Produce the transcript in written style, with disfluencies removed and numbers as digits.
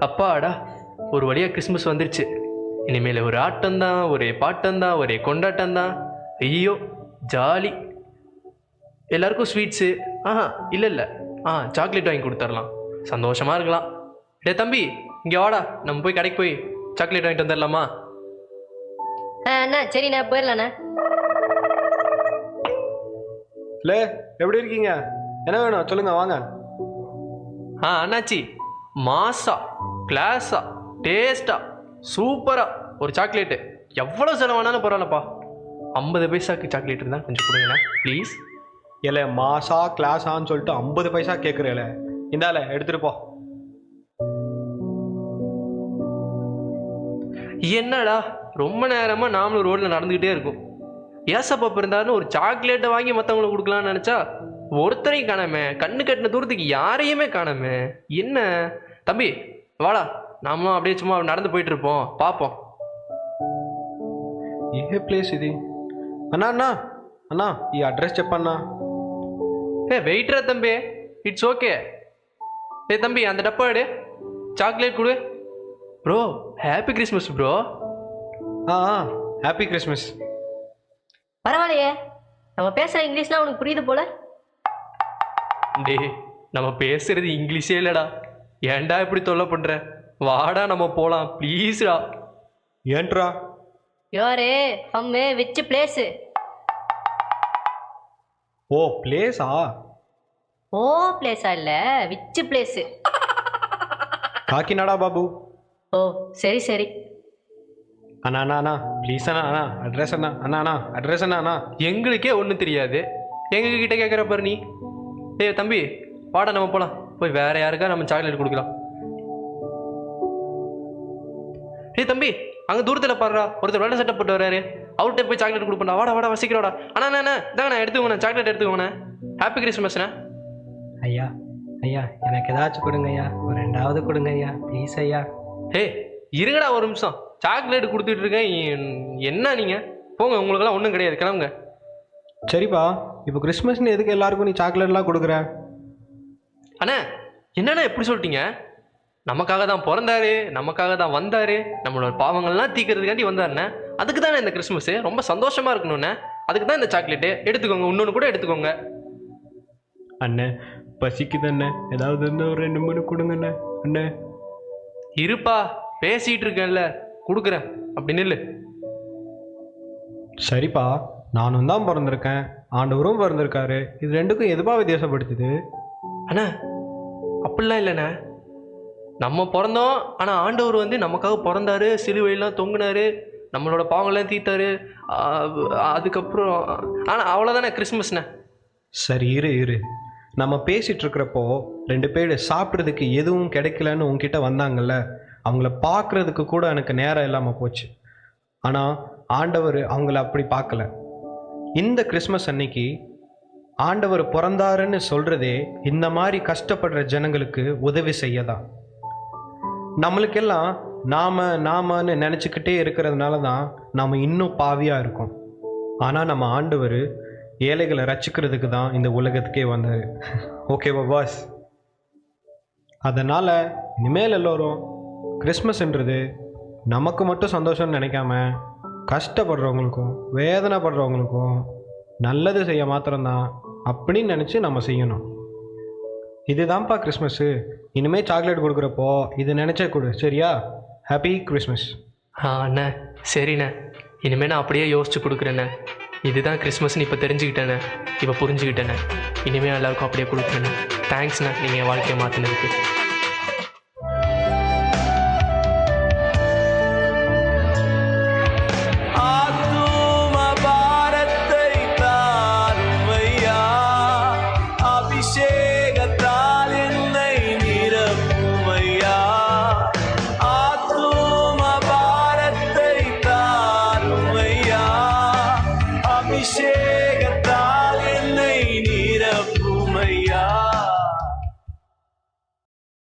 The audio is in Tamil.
அப்பாடா, ஒரு வழியாக கிறிஸ்மஸ் வந்துருச்சு. இனிமேல் ஒரு ஆட்டம்தான், ஒரே பாட்டம்தான், ஒரே கொண்டாட்டம்தான். ஐயோ ஜாலி. எல்லாருக்கும் ஸ்வீட்ஸு. இல்லை இல்லை, சாக்லேட் வாங்கி கொடுத்துர்லாம், சந்தோஷமாக இருக்கலாம். டே தம்பி, இங்கே வாடா, நம்ம போய் கடைக்கு போய் சாக்லேட் வாங்கிட்டு வந்துடலாமா? அண்ணா சரிண்ணா, போயிடலாண்ணா. இல்லை, எப்படி இருக்கீங்க? என்ன வேணும் சொல்லுங்க, வாங்க. அண்ணாச்சி, மாசா கிளாஸா டேஸ்டா சூப்பரா ஒரு சாக்லேட்டு. எவ்வளோ செலவானாலும் பரவாயில்லப்பா. 50 பைசாக்கு சாக்லேட் இருந்தால் கொஞ்சம் கொடுங்கண்ணா ப்ளீஸ். இல்லை, மாசா கிளாஸான்னு சொல்லிட்டு 50 பைசா கேட்குறேல. இந்தால எடுத்துட்டு போ. என்னடா ரொம்ப நேரமாக நாமளும் ரோட்டில் நடந்துக்கிட்டே இருக்கும். ஏசப்பா இருந்தாலும் ஒரு சாக்லேட்டை வாங்கி மற்றவங்களுக்கு கொடுக்கலான்னு நினச்சா ஒருத்தரையும் காணாமே. கண்ணு கட்டின தூரத்துக்கு யாரையுமே காணாமே. என்ன தம்பி, வாடா, நாமளும் அப்படியே சும்மா நடந்து போயிட்டு இருப்போம், பார்ப்போம். ఏ ప్లేస్ ఇది? అన్నా అన్నా అన్నా ఈ అడ్రస్ చెప్పన్నా. வெயிட்ரா தம்பி, இட்ஸ் ஓகே. தம்பி, அந்த டப்பா எடு, சாக்லேட் கொடு. Bro, happy Christmas bro. Happy Christmas. பரவாயில்லையே, நம்ம பேசுகிற இங்கிலீஷ்லாம் உனக்கு புரியுது போல. டே, நம்ம பேசுறது இங்கிலீஷே இல்லைடா. ஏன்டா இப்படி தொல்லை பண்ணுற? வாடா நம்ம போகலாம் ப்ளீஸ்டா. ஏன்ட்ரா? யோரே அம்மே விச் பிளேஸு? ஓ பிளேஸா? ஓ பிளேஸா இல்லை, விச் பிளேஸு? காக்கிநாடா பாபு. ஓ சரி சரி. அண்ணா அண்ணா அண்ணா ப்ளீஸ் அண்ணா அண்ணா அட்ரஸ் அண்ணா அண்ணா அண்ணா அட்ரஸ் அண்ணா அண்ணா. எங்களுக்கே ஒன்றும் தெரியாது, எங்ககிட்ட கேட்குற பாரு நீ. தம்பி, வாடா நம்ம போகலாம். போய் வேற யாருக்கா நம்ம சாக்லேட் கொடுக்கலாம். தம்பி, அங்கே தூரத்தில் பாடுறா, ஒருத்தர் வெள்ளை சட்டை போட்டு வர்றாரு, அவர்கிட்ட போய் சாக்லேட் கொடுப்பா. வாடா வாடா, வசிக்கிறோடா. அண்ணா அண்ணா இதாங்கண்ணா, எடுத்துக்கோண்ணா, சாக்லேட் எடுத்துக்கோண்ணே. ஹாப்பி கிறிஸ்மஸ்ண்ணா. ஐயா ஐயா, எனக்கு ஏதாச்சும் கொடுங்க ஐயா, ஒரு 2வது கொடுங்க ஐயா ப்ளீஸ் ஐயா. இருங்கடா ஒரு நிமிஷம், சாக்லேட் கொடுத்துட்டு இருக்கேன். என்ன நீங்கள் போங்க, உங்களுக்கெல்லாம் ஒன்றும் கிடையாது, கிளம்புங்க. சரிப்பா, இப்போ கிறிஸ்மஸ்னு எதுக்கு எல்லாருக்கும் நீ சாக்லேட்லாம் கொடுக்குற? அண்ணா என்னண்ணா எப்படி சொல்லிட்டீங்க? நமக்காக தான் பிறந்தாரு, நமக்காக தான் வந்தாரு, நம்மளோட பாவங்கள்லாம் தீக்கிறதுக்காண்டி வந்தாருண்ணே. அதுக்கு தானே இந்த கிறிஸ்மஸ், ரொம்ப சந்தோஷமா இருக்கணும்ண்ணே. அதுக்கு தான் இந்த சாக்லேட்டு. எடுத்துக்கோங்க, இன்னொன்று கூட எடுத்துக்கோங்க. அண்ணே பசிக்குது அண்ணே, ஏதாவது ஒரு 2-3 கொடுங்கண்ணே. அண்ணே இருப்பா, பேசிட்டு இருக்கேன்ல, கொடுக்குறேன், அப்படின்னு இல்லை. சரிப்பா, நானும் தான் பிறந்திருக்கேன், ஆண்டவரும் பிறந்திருக்காரு, இது ரெண்டுக்கும் எதுப்பா வித்தியாசப்படுத்துது? அண்ணா அப்படிலாம் இல்லைண்ணே, நம்ம பிறந்தோம், ஆனால் ஆண்டவர் வந்து நமக்காக பிறந்தாரு, சிலுவையெல்லாம் தொங்குனாரு, நம்மளோட பாவங்கள்லாம் தீத்தாரு. அதுக்கப்புறம் ஆனால் அவ்வளோதானே கிறிஸ்மஸ்ண்ணே. சரி இரு இரு, நம்ம பேசிகிட்டு இருக்கிறப்போ 2 பேர் சாப்பிட்றதுக்கு எதுவும் கிடைக்கலன்னு உங்ககிட்ட வந்தாங்கல்ல, அவங்கள பார்க்குறதுக்கு கூட எனக்கு நேரம் இல்லாமல் போச்சு. ஆனால் ஆண்டவர் அவங்கள அப்படி பார்க்கல. இந்த கிறிஸ்மஸ் அன்னைக்கு ஆண்டவர் பிறந்தாருன்னு சொல்கிறதே இந்த மாதிரி கஷ்டப்படுற ஜனங்களுக்கு உதவி செய்ய தான். நம்மளுக்கெல்லாம் நாமன்னு நினச்சிக்கிட்டே இருக்கிறதுனால தான் நாம் இன்னும் பாவியாக இருக்கோம். ஆனால் நம்ம ஆண்டவர் ஏழைகளை ரட்சிக்கிறதுக்கு தான் இந்த உலகத்துக்கே வந்தார். ஓகேவா பாஸ்? அதனால் இனிமேல் எல்லோரும் கிறிஸ்மஸ்ன்றது நமக்கு மட்டும் சந்தோஷம்னு நினைக்காம கஷ்டப்படுறவங்களுக்கும் வேதனைப்படுறவங்களுக்கும் நல்லது செய்ய மாத்திரம்தான் அப்படின்னு நினச்சி நம்ம செய்யணும். இதுதான்ப்பா கிறிஸ்மஸ்ஸு. இனிமேல் சாக்லேட் கொடுக்குறப்போ இது நினச்சே கொடு, சரியா? Happy Christmas. அண்ணா சரிண்ணே, இனிமேல் நான் அப்படியே யோசிச்சு கொடுக்குறேண்ணே. இதுதான் கிறிஸ்மஸ்ன்னு இப்போ தெரிஞ்சுக்கிட்டேண்ணே, இப்போ புரிஞ்சுக்கிட்டேண்ணே. இனிமேல் எல்லாருக்கும் அப்படியே கொடுக்குறேண்ணே. தேங்க்ஸ்ண்ணே, நீங்கள் என் வாழ்க்கையை மாற்றினதுக்கு.